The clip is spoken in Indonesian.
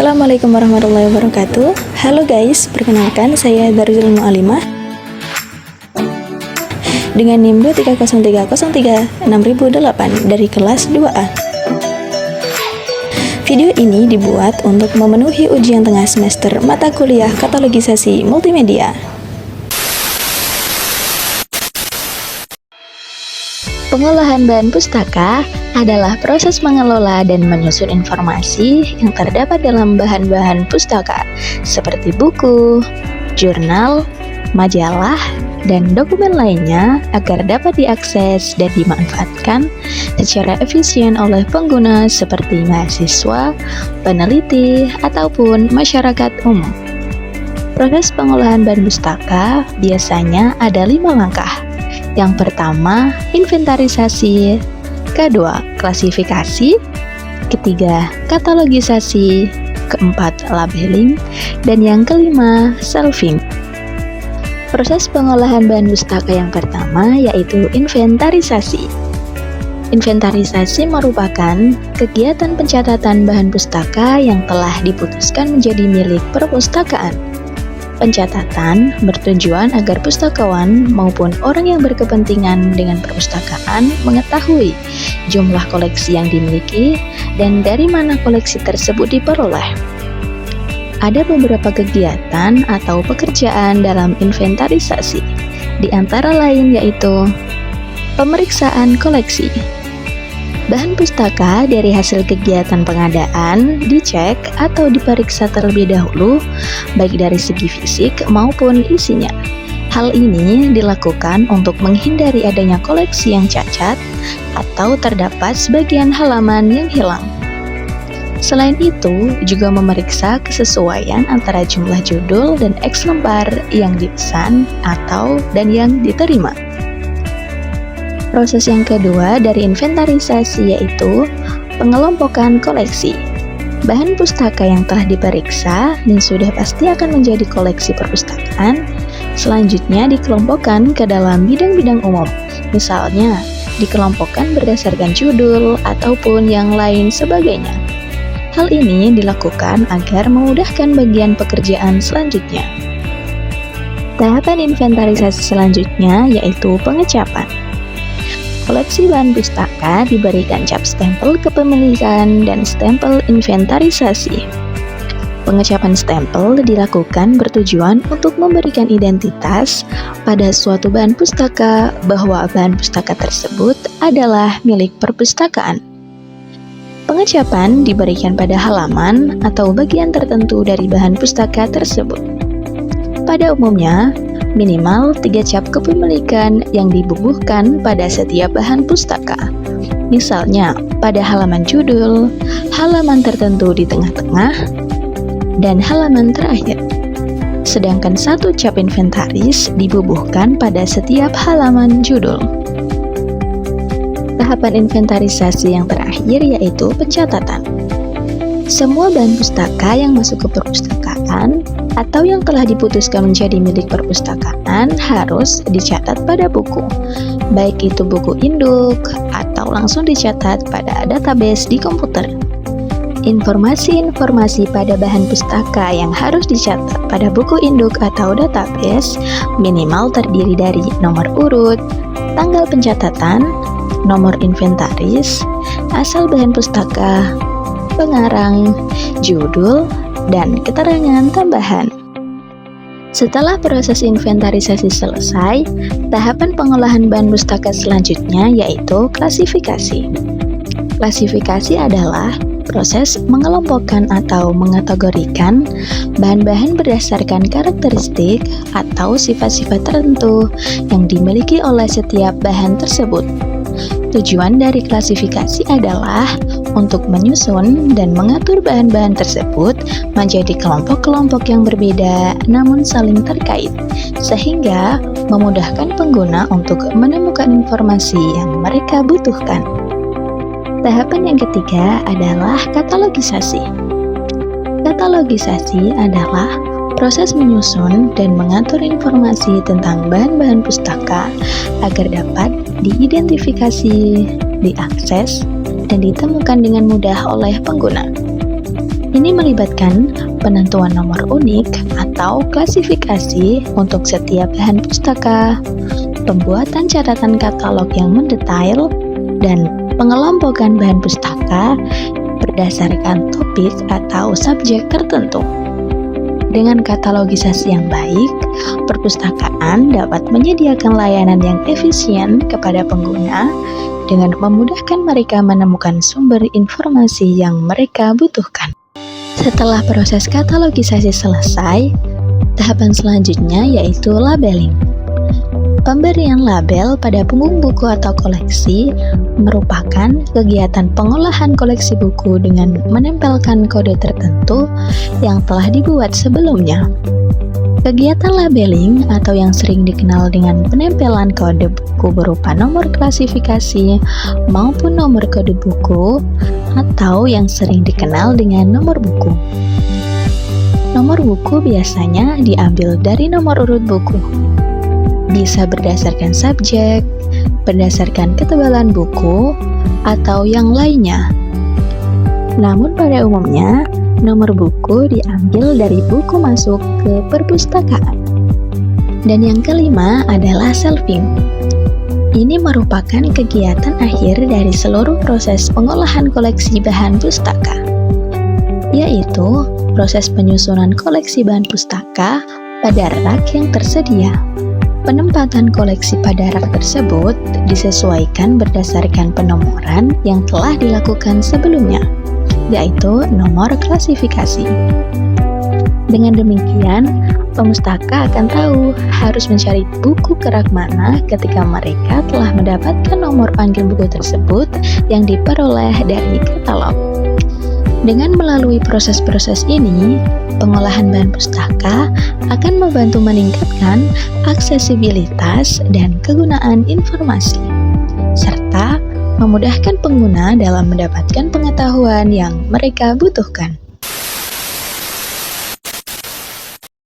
Assalamualaikum warahmatullahi wabarakatuh. Halo guys, perkenalkan saya Darzul Mu'alimah dengan NIM 2303036.008 dari kelas 2A. Video ini dibuat untuk memenuhi ujian tengah semester mata kuliah Katalogisasi Multimedia. Pengolahan bahan pustaka adalah proses mengelola dan menyusun informasi yang terdapat dalam bahan-bahan pustaka seperti buku, jurnal, majalah, dan dokumen lainnya agar dapat diakses dan dimanfaatkan secara efisien oleh pengguna seperti mahasiswa, peneliti, ataupun masyarakat umum. Proses pengolahan bahan pustaka biasanya ada 5 langkah. Yang pertama, inventarisasi, kedua, klasifikasi, ketiga, katalogisasi, keempat, labeling, dan yang kelima, shelving. Proses pengolahan bahan pustaka yang pertama yaitu inventarisasi. Inventarisasi merupakan kegiatan pencatatan bahan pustaka yang telah diputuskan menjadi milik perpustakaan. Pencatatan bertujuan agar pustakawan maupun orang yang berkepentingan dengan perpustakaan mengetahui jumlah koleksi yang dimiliki dan dari mana koleksi tersebut diperoleh. Ada beberapa kegiatan atau pekerjaan dalam inventarisasi, di antara lain yaitu pemeriksaan koleksi. Bahan pustaka dari hasil kegiatan pengadaan dicek atau diperiksa terlebih dahulu, baik dari segi fisik maupun isinya. Hal ini dilakukan untuk menghindari adanya koleksi yang cacat atau terdapat sebagian halaman yang hilang. Selain itu, juga memeriksa kesesuaian antara jumlah judul dan eks lembar yang dipesan dan yang diterima. Proses yang kedua dari inventarisasi yaitu pengelompokan koleksi. Bahan pustaka yang telah diperiksa dan sudah pasti akan menjadi koleksi perpustakaan, selanjutnya dikelompokkan ke dalam bidang-bidang umum. Misalnya, dikelompokkan berdasarkan judul ataupun yang lain sebagainya. Hal ini dilakukan agar memudahkan bagian pekerjaan selanjutnya. Tahapan inventarisasi selanjutnya yaitu pengecapan. Koleksi bahan pustaka diberikan cap stempel kepemilikan dan stempel inventarisasi. Pengecapan stempel dilakukan bertujuan untuk memberikan identitas pada suatu bahan pustaka bahwa bahan pustaka tersebut adalah milik perpustakaan. Pengecapan diberikan pada halaman atau bagian tertentu dari bahan pustaka tersebut. Pada umumnya, minimal 3 cap kepemilikan yang dibubuhkan pada setiap bahan pustaka. Misalnya, pada halaman judul, halaman tertentu di tengah-tengah, dan halaman terakhir. Sedangkan 1 cap inventaris dibubuhkan pada setiap halaman judul. Tahapan inventarisasi yang terakhir yaitu pencatatan. Semua bahan pustaka yang masuk ke perpustakaan atau yang telah diputuskan menjadi milik perpustakaan harus dicatat pada buku, baik itu buku induk atau langsung dicatat pada database di komputer. Informasi-informasi pada bahan pustaka yang harus dicatat pada buku induk atau database minimal terdiri dari nomor urut, tanggal pencatatan, nomor inventaris, asal bahan pustaka, pengarang, judul, dan keterangan tambahan. Setelah proses inventarisasi selesai, tahapan pengolahan bahan pustaka selanjutnya yaitu klasifikasi. Klasifikasi adalah proses mengelompokkan atau mengategorikan bahan-bahan berdasarkan karakteristik atau sifat-sifat tertentu yang dimiliki oleh setiap bahan tersebut. Tujuan dari klasifikasi adalah untuk menyusun dan mengatur bahan-bahan tersebut menjadi kelompok-kelompok yang berbeda namun saling terkait, sehingga memudahkan pengguna untuk menemukan informasi yang mereka butuhkan. Tahapan yang ketiga adalah katalogisasi. Katalogisasi adalah proses menyusun dan mengatur informasi tentang bahan-bahan pustaka agar dapat diidentifikasi, diakses, dan ditemukan dengan mudah oleh pengguna. Ini melibatkan penentuan nomor unik atau klasifikasi untuk setiap bahan pustaka, pembuatan catatan katalog yang mendetail, dan pengelompokan bahan pustaka berdasarkan topik atau subjek tertentu. Dengan katalogisasi yang baik, perpustakaan dapat menyediakan layanan yang efisien kepada pengguna dengan memudahkan mereka menemukan sumber informasi yang mereka butuhkan. Setelah proses katalogisasi selesai, tahapan selanjutnya yaitu labeling. Pemberian label pada punggung buku atau koleksi merupakan kegiatan pengolahan koleksi buku dengan menempelkan kode tertentu yang telah dibuat sebelumnya. Kegiatan labeling atau yang sering dikenal dengan penempelan kode buku berupa nomor klasifikasi maupun nomor kode buku atau yang sering dikenal dengan nomor buku. Nomor buku biasanya diambil dari nomor urut buku. Bisa berdasarkan subjek, berdasarkan ketebalan buku, atau yang lainnya. Namun pada umumnya, nomor buku diambil dari buku masuk ke perpustakaan. Dan yang kelima adalah shelving. Ini merupakan kegiatan akhir dari seluruh proses pengolahan koleksi bahan pustaka, yaitu proses penyusunan koleksi bahan pustaka pada rak yang tersedia. Penempatan koleksi pada rak tersebut disesuaikan berdasarkan penomoran yang telah dilakukan sebelumnya, yaitu nomor klasifikasi. Dengan demikian, pemustaka akan tahu harus mencari buku ke rak mana ketika mereka telah mendapatkan nomor panggil buku tersebut yang diperoleh dari katalog. Dengan melalui proses-proses ini, pengolahan bahan pustaka akan membantu meningkatkan aksesibilitas dan kegunaan informasi, serta memudahkan pengguna dalam mendapatkan pengetahuan yang mereka butuhkan.